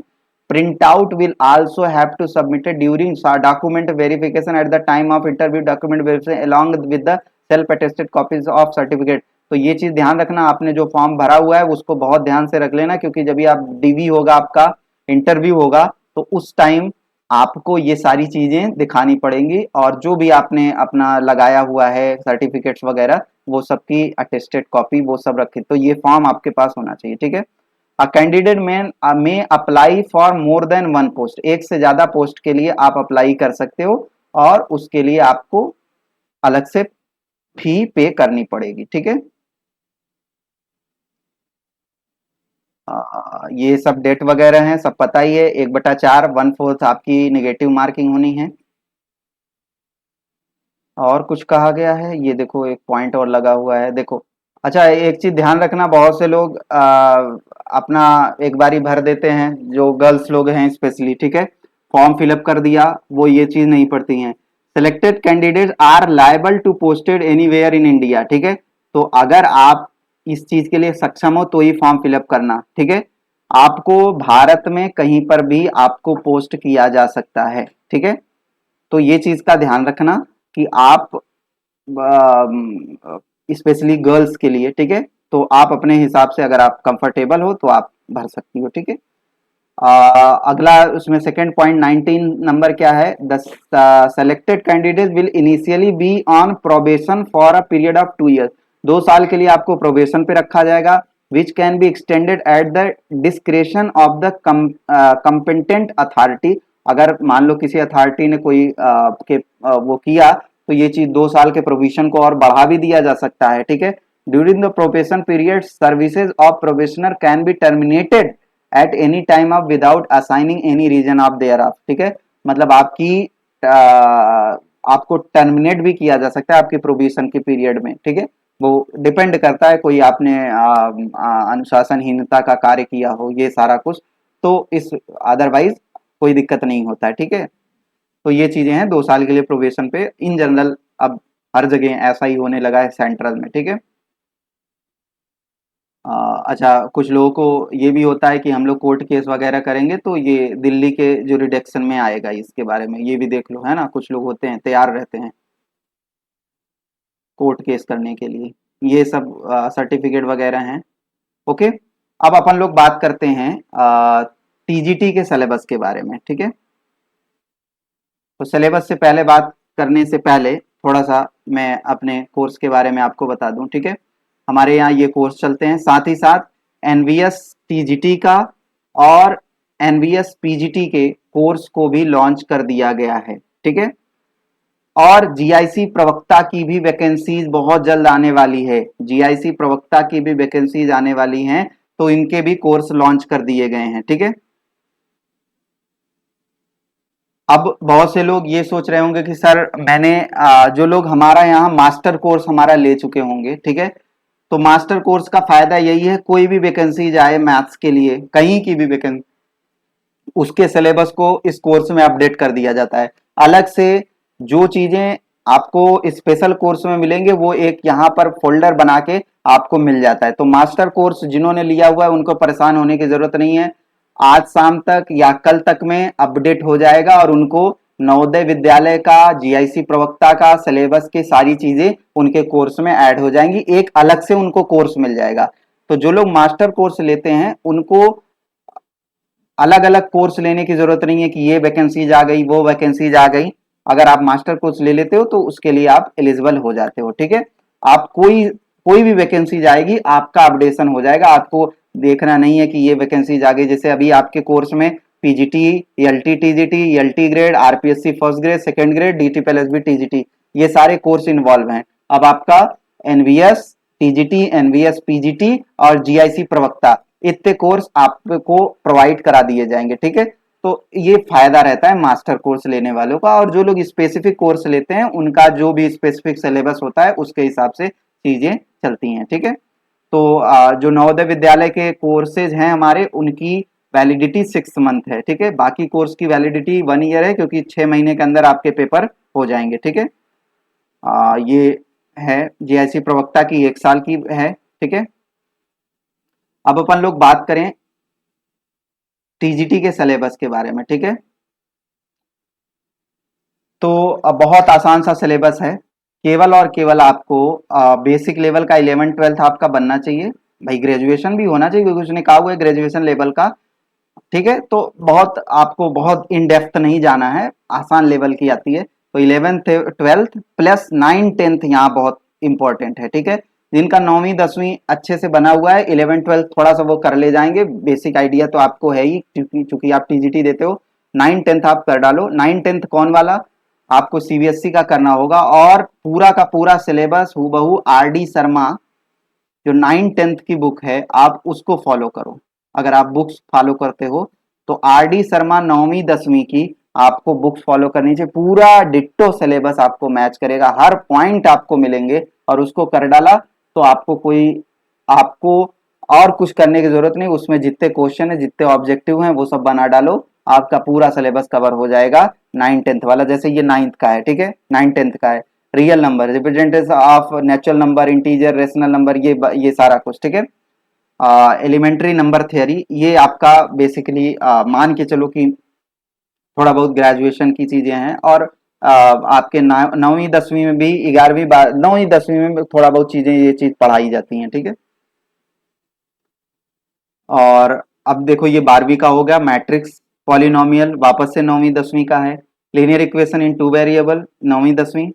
printout will also have to submitted during document verification at the time of interview document verification along with the self attested copies of certificate। तो ये चीज ध्यान रखना, आपने जो फॉर्म भरा हुआ है उसको बहुत ध्यान से रख लेना, क्योंकि जब भी आप डीवी होगा, आपका इंटरव्यू होगा, तो उस टाइम आपको ये सारी चीजें दिखानी पड़ेंगी, और जो भी आपने अपना लगाया हुआ है सर्टिफिकेट्स वगैरह वो सबकी अटेस्टेड कॉपी वो सब रखें, तो ये फॉर्म आपके पास होना चाहिए, ठीक है। अ कैंडिडेट में apply for more than one post, एक से ज्यादा पोस्ट के लिए आप अप्लाई कर सकते हो, और उसके लिए आपको अलग से फी पे करनी पड़ेगी, ठीक है। ये सब डेट वगैरह हैं, सब पता ही है, 1/4, 1/4 आपकी निगेटिव मार्किंग होनी है। और कुछ कहा गया है, ये देखो एक पॉइंट और लगा हुआ है, देखो। अच्छा, एक चीज ध्यान रखना, बहुत से लोग अपना एक बारी भर देते हैं, जो गर्ल्स लोग हैं स्पेशली, ठीक है, फॉर्म फिलअप कर दिया, वो ये चीज नहीं पढ़ती हैं। Selected candidate are liable to posted anywhere in India, ठीक है। तो अगर आप इस चीज के लिए सक्षम हो तो ही फॉर्म फिलअप करना, ठीक है। आपको भारत में कहीं पर भी आपको पोस्ट किया जा सकता है, ठीक है। तो ये चीज का ध्यान रखना कि आप स्पेशली गर्ल्स के लिए, ठीक है, तो आप अपने हिसाब से अगर आप कंफर्टेबल हो तो आप भर सकती हो, ठीक है। अगला उसमें सेकंड पॉइंट 19 नंबर क्या है, the selected candidate will initially be on probation for a period of 2 year. 2 साल के लिए आपको प्रोबेशन पे रखा जाएगा, which can be extended at the discretion of the competent authority. अगर मान लो किसी अथॉरिटी ने कोई वो किया, तो ये चीज 2 साल के प्रोविजन को और बढ़ा भी दिया जा सकता है, ठीक है। During the probation period services of probationer can be terminated at any time of without assigning any reason of there of, ठीक है। मतलब आपको टर्मिनेट भी किया जा सकता है आपके प्रोबेशन के पीरियड में, ठीक है। वो डिपेंड करता है, कोई आपने अनुशासनहीनता का कार्य किया हो, ये सारा कुछ, तो इस अदरवाइज कोई दिक्कत नहीं होता है, ठीक है। तो ये चीजें हैं 2 साल के लिए प्रोबेशन पे इन जनरल, अब हर जगह ऐसा ही होने लगा है सेंट्रल में, ठीक है। अच्छा, कुछ लोगों को ये भी होता है कि हम लोग कोर्ट केस वगैरह करेंगे तो ये दिल्ली के जुरिडिक्शन में आएगा, इसके बारे में ये भी देख लो, है ना। कुछ लोग होते हैं तैयार रहते हैं कोर्ट केस करने के लिए, ये सब सर्टिफिकेट वगैरह हैं, ओके। अब अपन लोग बात करते हैं टीजीटी के सिलेबस के बारे में, ठीक है। तो सिलेबस से पहले बात करने से पहले थोड़ा सा मैं अपने कोर्स के बारे में आपको बता दूं, ठीक है। हमारे यहाँ ये कोर्स चलते हैं, साथ ही साथ एनवीएस टीजीटी का और एनवीएस पीजीटी के कोर्स को भी लॉन्च कर दिया गया है, ठीक है। और जीआईसी प्रवक्ता की भी वैकेंसीज बहुत जल्द आने वाली है, जीआईसी प्रवक्ता की भी वैकेंसीज आने वाली हैं, तो इनके भी कोर्स लॉन्च कर दिए गए हैं, ठीक है। अब बहुत से लोग ये सोच रहे होंगे कि सर मैंने जो लोग हमारा यहाँ मास्टर कोर्स हमारा ले चुके होंगे, ठीक है, तो मास्टर कोर्स का फायदा यही है, कोई भी वैकेंसी जाए मैथ्स के लिए, कहीं की भी वैकेंसी, उसके सिलेबस को इस कोर्स में अपडेट कर दिया जाता है। अलग से जो चीजें आपको स्पेशल कोर्स में मिलेंगे वो एक यहाँ पर फोल्डर बना के आपको मिल जाता है। तो मास्टर कोर्स जिन्होंने लिया हुआ है उनको परेशान होने की जरूरत नहीं है, आज शाम तक या कल तक में अपडेट हो जाएगा और उनको नवोदय विद्यालय का, जीआईसी प्रवक्ता का सिलेबस की सारी चीजें उनके कोर्स में ऐड हो जाएंगी, एक अलग से उनको कोर्स मिल जाएगा। तो जो लोग मास्टर कोर्स लेते हैं उनको अलग अलग कोर्स लेने की जरूरत नहीं है कि ये वैकेंसीज आ गई वो वैकेंसीज आ गई। अगर आप मास्टर कोर्स ले लेते हो तो उसके लिए आप एलिजिबल हो जाते हो, ठीक है। आप कोई कोई भी वैकेंसीज आएगी आपका अपडेशन हो जाएगा, आपको देखना नहीं है कि ये वैकेंसीज आ गई। जैसे अभी आपके कोर्स में PGT, LT TGT, LT grade, RPSC first grade, second grade, DTPLSB TGT, ये सारे कोर्स इन्वॉल्व हैं। अब आपका एनवीएस टीजीटी, एनवीएस पीजीटी और जीआईसी प्रवक्ता, इतने कोर्स आपको प्रोवाइड करा दिए जाएंगे, ठीक है। तो ये फायदा रहता है मास्टर कोर्स लेने वालों का, और जो लोग स्पेसिफिक कोर्स लेते हैं उनका जो भी स्पेसिफिक सिलेबस होता है उसके हिसाब से चीजें चलती हैं, ठीक है। तो जो नवोदय विद्यालय के कोर्सेज हैं हमारे, उनकी वैलिडिटी 6 मंथ है, ठीक है। बाकी कोर्स की वैलिडिटी 1 ईयर है, क्योंकि 6 महीने के अंदर आपके पेपर हो जाएंगे, ठीक है। ये है जीआईसी प्रवक्ता की 1 साल की है, ठीक है। अब अपन लोग बात करें टीजीटी के सिलेबस के बारे में, ठीक है। तो अब बहुत आसान सा सिलेबस है, केवल और केवल आपको बेसिक लेवल का 11th-12th आपका बनना चाहिए, भाई ग्रेजुएशन भी होना चाहिए क्योंकि उसने कहा हुआ है ग्रेजुएशन लेवल का, ठीक है। तो बहुत आपको बहुत इन डेप्थ नहीं जाना है, आसान लेवल की आती है। तो 11th-12th प्लस 9th-10th यहाँ बहुत इंपॉर्टेंट है, ठीक है। जिनका 9वीं 10वीं अच्छे से बना हुआ है, 11th-12th थोड़ा सा वो कर ले जाएंगे, बेसिक आइडिया तो आपको है ही चूंकि आप टीजीटी देते हो। 9th-10th आप कर डालो। 9th-10th कौन वाला, आपको सीबीएसई का करना होगा, और पूरा का पूरा सिलेबस हूबहू आरडी शर्मा जो 9th-10th की बुक है आप उसको फॉलो करो। अगर आप बुक्स फॉलो करते हो तो आरडी शर्मा 9वीं 10वीं की आपको बुक्स फॉलो करनी चाहिए, पूरा डिट्टो सिलेबस आपको मैच करेगा, हर पॉइंट आपको मिलेंगे और उसको कर डाला तो आपको और कुछ करने की जरूरत नहीं, उसमें जितने क्वेश्चन है जितने ऑब्जेक्टिव हैं वो सब बना डालो, आपका पूरा सिलेबस कवर हो जाएगा। 9th 10th वाला, जैसे ये 9th का है, ठीक है, 9th 10th का है, real number, representation of natural number, integer, rational number, ये सारा कुछ, ठीक है। एलिमेंट्री नंबर थ्योरी, ये आपका बेसिकली मान के चलो कि थोड़ा बहुत ग्रेजुएशन की चीजें हैं, और आपके 9वीं 10वीं में भी, 11वीं 9वीं 10वीं में थोड़ा बहुत चीजें, ये चीज पढ़ाई जाती हैं, ठीक है। और अब देखो ये 12वीं का हो गया, मैट्रिक्स पॉलिनोमियल वापस से 9वीं 10वीं का है, लीनियर इक्वेशन इन 2 वेरिएबल 9वीं 10वीं,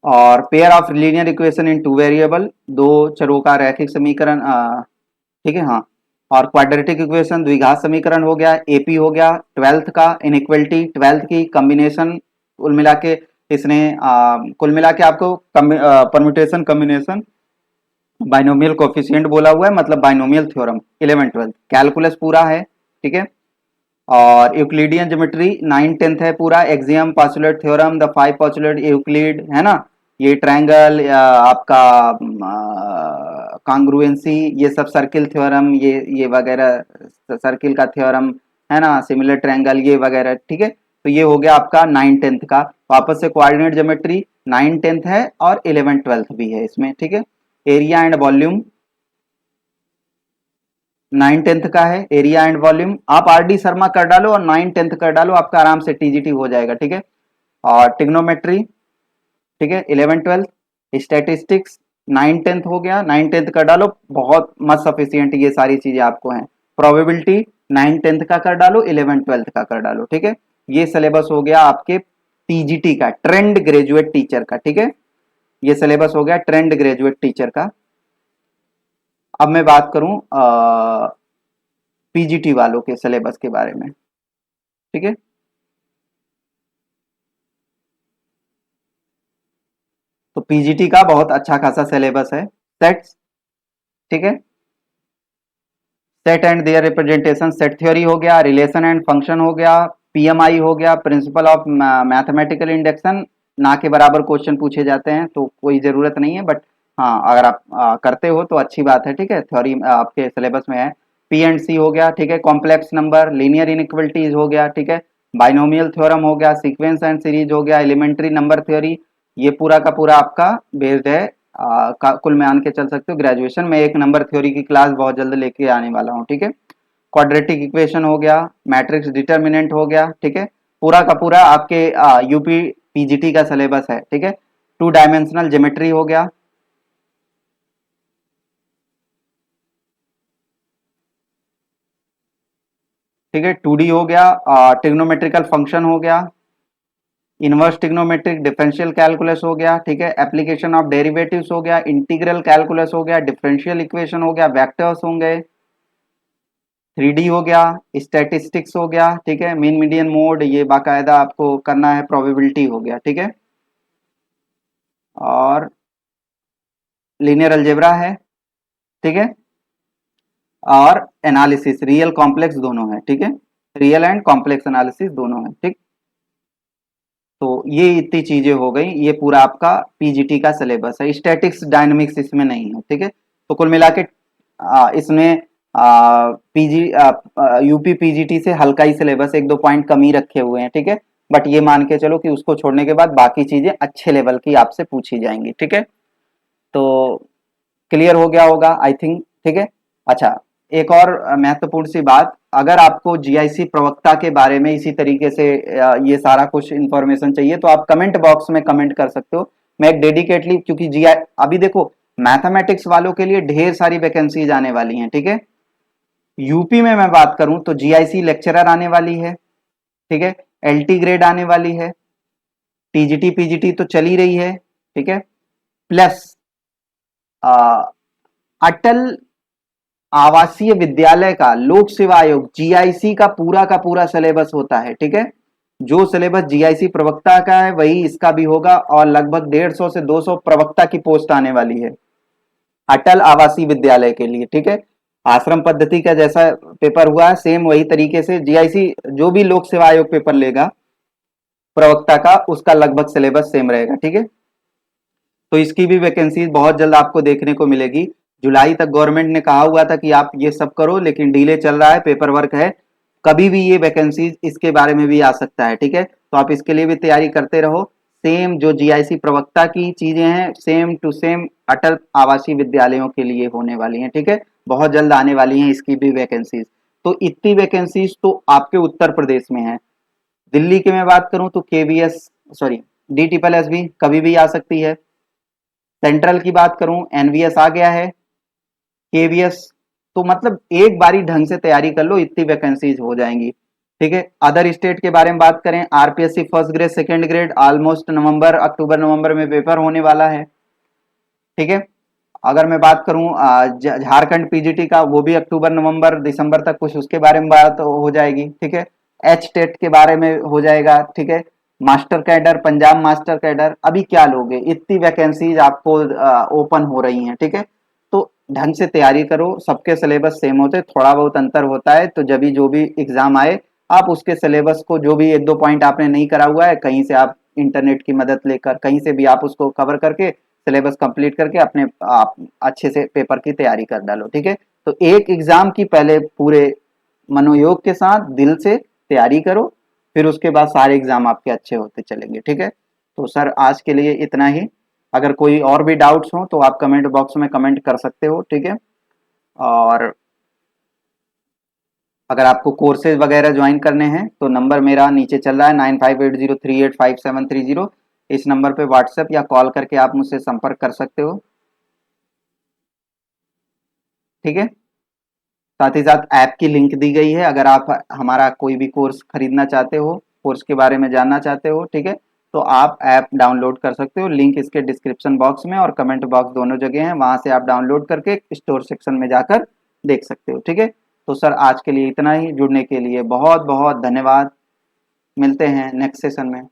और pair of linear equation in 2 variable, दो चरों का रैखिक समीकरण, ठीक है, हाँ, और क्वाड्रेटिक इक्वेशन द्विघात समीकरण हो गया, एपी हो गया 12th का, इनइक्वलिटी 12th की, कॉम्बिनेशन, कुल मिला के इसने कुल मिला के आपको परम्यूटेशन कॉम्बिनेशन, बाइनोमियल कोफिशिएंट बोला हुआ है, मतलब binomial theorem 11th 12th, calculus पूरा है, ठीक है। और यूक्लिडियन ज्योमेट्री 9th 10th है पूरा, axiom, postulate theorem, the 5 postulate Euclid, है ना, ये ट्रायंगल, आपका कांग्रुएंसी, ये सब सर्किल थ्योरम, ये वगैरह, सर्किल का थ्योरम, है ना, सिमिलर ट्रायंगल, ये वगैरह, ठीक है। तो ये हो गया आपका 9th 10th का। वापस से कोऑर्डिनेट ज्योमेट्री 9th 10th है और 11th 12th भी है इसमें, ठीक है। Area and volume 9th 10th का है, एरिया एंड वॉल्यूम, आप आरडी शर्मा कर डालो और 9th 10th कर डालो, आपका आराम से टीजीटी हो जाएगा, ठीक है। और टिग्नोमेट्री, ठीक है, 11th 12th, statistics 9th 10th हो गया, 9th 10th कर डालो, बहुत मत सफिशियंट, ये सारी चीजें आपको हैं। प्रोबेबिलिटी 9th 10th का कर डालो, 11th 12th का कर डालो, ठीक है। ये सिलेबस हो गया आपके टीजीटी का, ट्रेंड ग्रेजुएट टीचर का, ठीक है। ये सिलेबस हो गया ट्रेंड ग्रेजुएट टीचर का। अब मैं बात करूं पीजीटी वालों के सिलेबस के बारे में, ठीक है। तो पीजीटी का बहुत अच्छा खासा सिलेबस है। सेट्स, ठीक है, set and their representation, set theory हो गया, रिलेशन एंड फंक्शन हो गया, पीएमआई हो गया, प्रिंसिपल ऑफ मैथमेटिकल इंडक्शन, ना के बराबर क्वेश्चन पूछे जाते हैं तो कोई जरूरत नहीं है, बट हाँ अगर आप करते हो तो अच्छी बात है, ठीक है, थ्योरी आपके सिलेबस में है। पी एंड सी हो गया, ठीक है, कॉम्प्लेक्स नंबर, लीनियर इनइक्वलिटीज हो गया, ठीक है, बाइनोमियल थ्योरम हो गया, सीक्वेंस एंड सीरीज हो गया, एलिमेंट्री नंबर थ्योरी, ये पूरा का पूरा आपका बेस्ड है, कुल मान के चल सकते हो ग्रेजुएशन में। एक नंबर थ्योरी की क्लास बहुत जल्द लेके आने वाला हूँ, ठीक है। क्वाड्रेटिक इक्वेशन हो गया, मैट्रिक्स डिटर्मिनेंट हो गया, ठीक है, पूरा का पूरा आपके यूपी पीजीटी का सिलेबस है, ठीक है। 2 डायमेंशनल ज्योमेट्री हो गया, ठीक है, 2D हो गया, ट्रिग्नोमेट्रिकल फंक्शन हो गया, इनवर्स ट्रिग्नोमेट्रिक डिफरेंशियल कैलकुलस हो गया, ठीक है, एप्लीकेशन ऑफ डेरिवेटिव्स हो गया, इंटीग्रल कैलकुलस हो गया, डिफरेंशियल इक्वेशन हो गया, वेक्टर्स होंगे, 3D हो गया, स्टैटिस्टिक्स हो गया, ठीक है, मीन मीडियन मोड, ये बाकायदा आपको करना है, प्रोबेबिलिटी हो गया, ठीक है, और लीनियर अलजेब्रा है, ठीक है, और एनालिसिस, रियल कॉम्प्लेक्स दोनों है, ठीक है, रियल एंड कॉम्प्लेक्स एनालिसिस दोनों है, ठीक। तो ये इतनी चीजें हो गई, ये पूरा आपका पीजीटी का सिलेबस है, स्टैटिक्स डायनामिक्स इसमें नहीं है, ठीक है। तो कुल मिला के इसमें पीजी यूपी पीजीटी से हल्का ही सिलेबस, एक दो पॉइंट कम ही रखे हुए हैं, ठीक है, बट ये मान के चलो कि उसको छोड़ने के बाद बाकी चीजें अच्छे लेवल की आपसे पूछी जाएंगी, ठीक है। तो क्लियर हो गया होगा आई थिंक, ठीक है। अच्छा, एक और महत्वपूर्ण सी बात, अगर आपको जीआईसी प्रवक्ता के बारे में इसी तरीके से ये सारा कुछ इंफॉर्मेशन चाहिए तो आप कमेंट बॉक्स में कमेंट कर सकते हो। मैं एक डेडिकेटली, क्योंकि जीआई अभी देखो मैथमेटिक्स वालों के लिए ढेर सारी वैकेंसीज आने वाली हैं, ठीक है। यूपी में मैं बात करूं तो जीआईसी लेक्चरर आने वाली है, ठीक है, एलटी ग्रेड आने वाली है, टीजीटी पीजीटी तो चली रही है, ठीक है, प्लस अटल आवासीय विद्यालय का लोक सेवा आयोग जीआईसी का पूरा सिलेबस होता है, ठीक है। जो सिलेबस जीआईसी प्रवक्ता का है वही इसका भी होगा, और लगभग 150 से 200 प्रवक्ता की पोस्ट आने वाली है अटल आवासीय विद्यालय के लिए, ठीक है। आश्रम पद्धति का जैसा पेपर हुआ है सेम वही तरीके से जीआईसी जो भी लोक सेवा आयोग पेपर लेगा प्रवक्ता का, उसका लगभग सिलेबस सेम रहेगा। ठीक है, तो इसकी भी वैकेंसी बहुत जल्द आपको देखने को मिलेगी। जुलाई तक गवर्नमेंट ने कहा हुआ था कि आप ये सब करो, लेकिन डिले चल रहा है, पेपर वर्क है, कभी भी ये वैकेंसी इसके बारे में भी आ सकता है। ठीक है, तो आप इसके लिए भी तैयारी करते रहो। सेम जो जीआईसी प्रवक्ता की चीजें हैं सेम टू सेम अटल आवासीय विद्यालयों के लिए होने वाली हैं। ठीक है, बहुत जल्द आने वाली हैं इसकी भी वैकेंसीज। तो इतनी वैकेंसीज तो आपके उत्तर प्रदेश में है। दिल्ली की मैं बात करूं तो KVS sorry D triple S भी कभी भी आ सकती है। सेंट्रल की बात करूं एनवीएस आ गया है, केवीएस, तो मतलब एक बारी ढंग से तैयारी कर लो, इतनी वैकेंसीज हो जाएंगी। ठीक है, अदर स्टेट के बारे में बात करें, RPSC first grade second grade almost नवंबर अक्टूबर नवंबर में पेपर होने वाला है। ठीक है, अगर मैं बात करूं झारखंड पीजीटी का, वो भी अक्टूबर नवंबर दिसंबर तक कुछ उसके बारे में बात हो जाएगी। ठीक है, एच टेट के बारे में हो जाएगा। ठीक है, master cadre, Punjab master cadre, अभी क्या लोगे, इतनी वैकेंसीज आपको ओपन हो रही हैं। ठीक है, तो ढंग से तैयारी करो, सबके सिलेबस सेम होते, थोड़ा बहुत अंतर होता है, तो जब भी जो भी एग्जाम आए आप उसके सिलेबस को, जो भी एक दो पॉइंट आपने नहीं करा हुआ है, कहीं से आप इंटरनेट की मदद लेकर कहीं से भी आप उसको कवर करके सिलेबस कंप्लीट करके अपने आप अच्छे से पेपर की तैयारी कर डालो। ठीक है, तो एक एग्जाम की पहले पूरे मनोयोग के साथ दिल से तैयारी करो, फिर उसके बाद सारे एग्जाम आपके अच्छे होते चलेंगे। ठीक है, तो सर आज के लिए इतना ही। अगर कोई और भी डाउट्स हो तो आप कमेंट बॉक्स में कमेंट कर सकते हो। ठीक है, और अगर आपको कोर्सेज वगैरह ज्वाइन करने हैं तो नंबर मेरा नीचे चल रहा है 9580385730। इस नंबर पे व्हाट्सएप या कॉल करके आप मुझसे संपर्क कर सकते हो। ठीक है, साथ ही साथ ऐप की लिंक दी गई है, अगर आप हमारा कोई भी कोर्स खरीदना चाहते हो, कोर्स के बारे में जानना चाहते हो, ठीक है, तो आप ऐप डाउनलोड कर सकते हो। लिंक इसके डिस्क्रिप्शन बॉक्स में और कमेंट बॉक्स दोनों जगह है, वहां से आप डाउनलोड करके स्टोर सेक्शन में जाकर देख सकते हो। ठीक है, तो सर आज के लिए इतना ही। जुड़ने के लिए बहुत बहुत धन्यवाद। मिलते हैं नेक्स्ट सेशन में।